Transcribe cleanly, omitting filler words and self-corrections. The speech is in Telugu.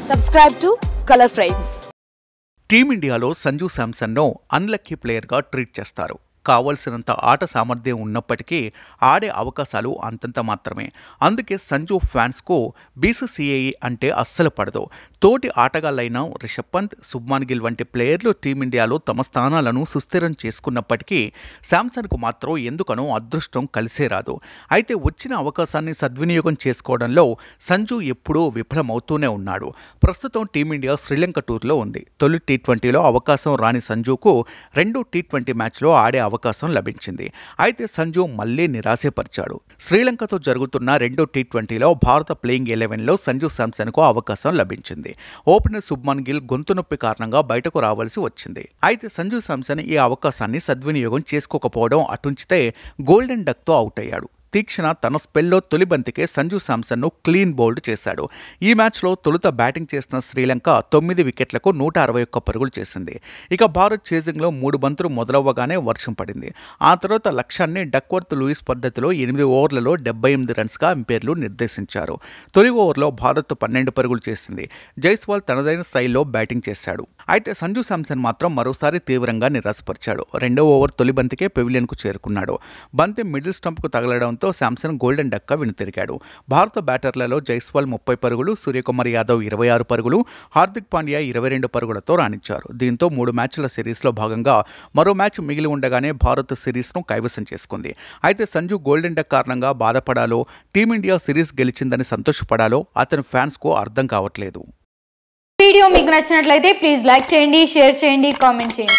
Subscribe to Color Frames. టీమిండియాలో సంజు శాంసన్ను అన్లక్కీ ప్లేయర్గా ట్రీట్ చేస్తారు. కావలసినంత ఆట సామర్థ్యం ఉన్నప్పటికీ ఆడే అవకాశాలు అంతంత మాత్రమే. అందుకే సంజు ఫ్యాన్స్కు బీసీసీఐ అంటే అస్సలు పడదు. తోటి ఆటగాళ్లైన రిషబ్ పంత్, శుభ్మాన్ గిల్ వంటి ప్లేయర్లు టీమిండియాలో తమ స్థానాలను సుస్థిరం చేసుకున్నప్పటికీ శాంసన్కు మాత్రం ఎందుకనో అదృష్టం కలిసే రాదు. అయితే వచ్చిన అవకాశాన్ని సద్వినియోగం చేసుకోవడంలో సంజు ఎప్పుడూ విఫలమవుతూనే ఉన్నాడు. ప్రస్తుతం టీమిండియా శ్రీలంక టూర్లో ఉంది. తొలి టీ20లో అవకాశం రాని సంజుకు రెండో టీ20 మ్యాచ్లో ఆడే అవకాశం లభించింది. అయితే సంజు మళ్లీ నిరాశపరిచాడు. శ్రీలంకతో జరుగుతున్న రెండో టీ20లో భారత ప్లేయింగ్ 11లో సంజు శాంసన్కు అవకాశం లభించింది. ఓపెనర్ శుభ్మాన్ గిల్ గొంతు నొప్పి కారణంగా బయటకు రావాల్సి వచ్చింది. అయితే సంజు శాంసన్ ఈ అవకాశాన్ని సద్వినియోగం చేసుకోకపోవడం అటుంచితే గోల్డెన్ డక్తో అవుట్ అయ్యాడు. తీక్షణ తన స్పెల్లో తొలి బంతికే సంజు శాంసన్ను క్లీన్ బౌల్డ్ చేశాడు. ఈ మ్యాచ్లో తొలుత బ్యాటింగ్ చేసిన శ్రీలంక 9 వికెట్లకు 161 పరుగులు చేసింది. ఇక భారత్ చేజింగ్లో 3 బంతులు మొదలవ్వగానే వర్షం పడింది. ఆ తర్వాత లక్ష్యాన్ని డక్వర్త్ లూయిస్ పద్ధతిలో 8 ఓవర్లలో 78 రన్స్గా అంపైర్లు నిర్దేశించారు. తొలి ఓవర్లో భారత్ 12 పరుగులు చేసింది. జైస్వాల్ తనదైన స్థాయిలో బ్యాటింగ్ చేశాడు. అయితే సంజు శాంసన్ మాత్రం మరోసారి తీవ్రంగా నిరాశపరిచాడు. రెండో ఓవర్ తొలి బంతికే పెవిలియన్కు చేరుకున్నాడు. బంతి మిడిల్ స్టంప్కు తగలడంతో శాంసన్ గోల్డెన్ డక్గా వెనుతిరిగాడు. భారత బ్యాటర్లలో జైస్వాల్ 30 పరుగులు, సూర్యకుమార్ యాదవ్ 26 పరుగులు, హార్దిక్ పాండ్యా 22 పరుగులతో రాణించారు. దీంతో 3 మ్యాచ్ల సిరీస్లో భాగంగా మరో మ్యాచ్ మిగిలి ఉండగానే భారత్ సిరీస్ను కైవసం చేసుకుంది. అయితే సంజు గోల్డెన్ డక్ కారణంగా బాధపడాలో, టీమిండియా సిరీస్ గెలిచిందని సంతోషపడాలో అతని ఫ్యాన్స్కు అర్థం కావట్లేదు. వీడియో మీకు నచ్చినట్లయితే ప్లీజ్ లైక్ చేయండి, షేర్ చేయండి, కామెంట్ చేయండి.